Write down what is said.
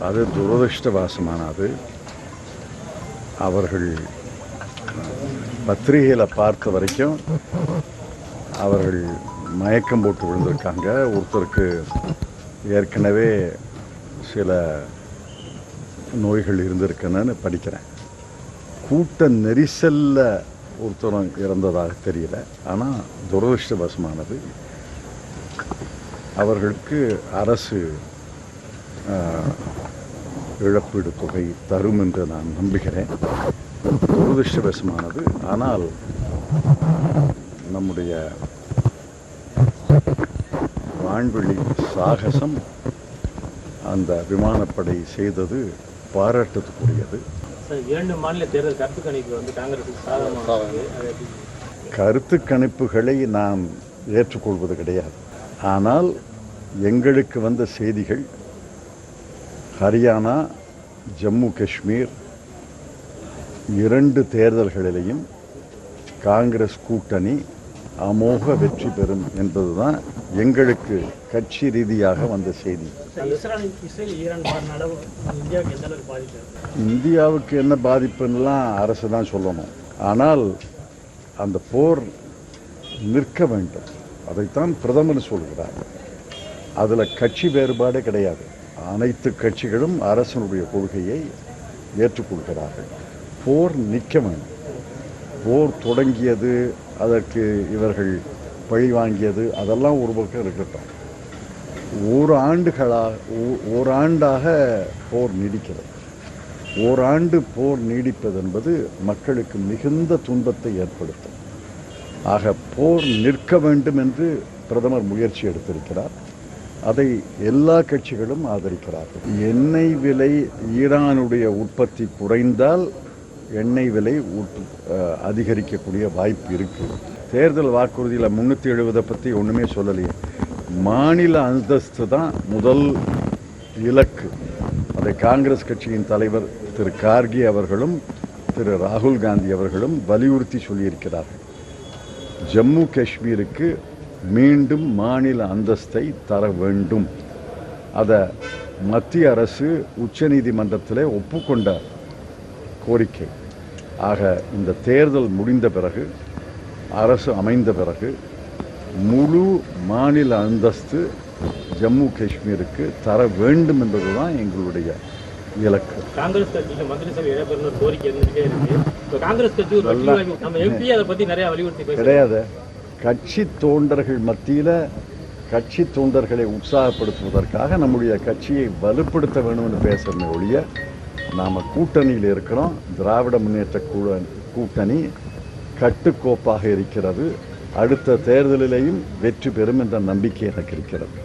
அது துரதிருஷ்டவாசமானது. அவர்கள் பத்திரிகையில் பார்த்த வரைக்கும் அவர்கள் மயக்கம் போட்டு விழுந்திருக்காங்க. ஒருத்தருக்கு ஏற்கனவே சில நோய்கள் இருந்திருக்குன்னு படிக்கிறேன். கூட்ட நெரிசலில் ஒருத்தரும் இறந்ததாக தெரியல. ஆனால் துரதிருஷ்டவசமானது. அவர்களுக்கு அரசு இழப்பீடு தொகை தரும் என்று நான் நம்புகிறேன். துரதிருஷ்டவசமானது. ஆனால் நம்முடைய வான்வெளி சாகசம் அந்த விமானப்படை செய்தது பாராட்டத்துக்குரியது. இரண்டு மாநில தேர்தல் கருத்து கணிப்பு காங்கிரஸ் கருத்து கணிப்புகளை நாம் ஏற்றுக்கொள்வது கிடையாது. ஆனால் எங்களுக்கு வந்த செய்திகள் ஹரியானா, ஜம்மு காஷ்மீர் இரண்டு தேர்தல்களிலேயும் காங்கிரஸ் கூட்டணி அமோக வெற்றி பெறும் என்பதுதான் எங்களுக்கு கட்சி ரீதியாக வந்த செய்தி. இந்தியாவுக்கு என்ன பாதிப்புன்னெலாம் அரசு தான் சொல்லணும். ஆனால் அந்த போர் நிற்க வேண்டும், அதைத்தான் பிரதமர் சொல்கிறார். அதில் கட்சி வேறுபாடே கிடையாது. அனைத்து கட்சிகளும் அரசனுடைய கொள்கையை ஏற்றுக்கொள்கிறார்கள். போர் நிற்க வேண்டும். போர் தொடங்கியது, அதற்கு இவர்கள் பழி வாங்கியது, அதெல்லாம் ஒரு பக்கம் இருக்கட்டும். ஓராண்டாக போர் நீடிக்கிறது. ஓராண்டு போர் நீடிப்பது என்பது மக்களுக்கு மிகுந்த துன்பத்தை ஏற்படுத்தும். ஆக போர் நிற்க வேண்டும் என்று பிரதமர் முயற்சி எடுத்திருக்கிறார். அதை எல்லா கட்சிகளும் ஆதரிக்கிறார்கள். எண்ணெய் விலை, ஈரானுடைய உற்பத்தி குறைந்தால் எண்ணெய் விலை அதிகரிக்கக்கூடிய வாய்ப்பு இருக்குது. தேர்தல் வாக்குறுதியில் 370 பற்றி ஒன்றுமே சொல்லலையே. மாநில அந்தஸ்து தான் முதல் இலக்கு. அதை காங்கிரஸ் கட்சியின் தலைவர் திரு கார்கே அவர்களும் திரு ராகுல் காந்தி அவர்களும் வலியுறுத்தி சொல்லியிருக்கிறார்கள். ஜம்மு காஷ்மீருக்கு மீண்டும் மாநில அந்தஸ்தை தர வேண்டும். அதை மத்திய அரசு உச்சநீதிமன்றத்தில் ஒப்புக்கொண்ட கோரிக்கை. ஆக இந்த தேர்தல் முடிந்த பிறகு, அரசு அமைந்த பிறகு முழு மாநில அந்தஸ்து ஜம்மு காஷ்மீருக்கு தர வேண்டும் என்பதுதான் எங்களுடைய இலக்கு. காங்கிரஸ் கட்சிக்கு மந்திரி சபை இடம்பெறும் ஒரு கோரிக்கை இருந்துகிட்டே இருக்கு. காங்கிரஸ் கட்சி நம்ம எம்பி அதை பற்றி நிறைய வலியுறுத்தி கிடையாது. கட்சி தொண்டர்கள் மத்தியில் கட்சி தொண்டர்களை உற்சாகப்படுத்துவதற்காக நம்முடைய கட்சியை வலுப்படுத்த வேண்டும் என்று பேசுகிறேன் ஒழிய, நாம் கூட்டணியில் இருக்கிறோம். திராவிட முன்னேற்ற கூட்டணி கட்டுக்கோப்பாக இருக்கிறது. அடுத்த தேர்தலிலேயும் வெற்றி பெறும் என்ற நம்பிக்கை எனக்கு இருக்கிறது.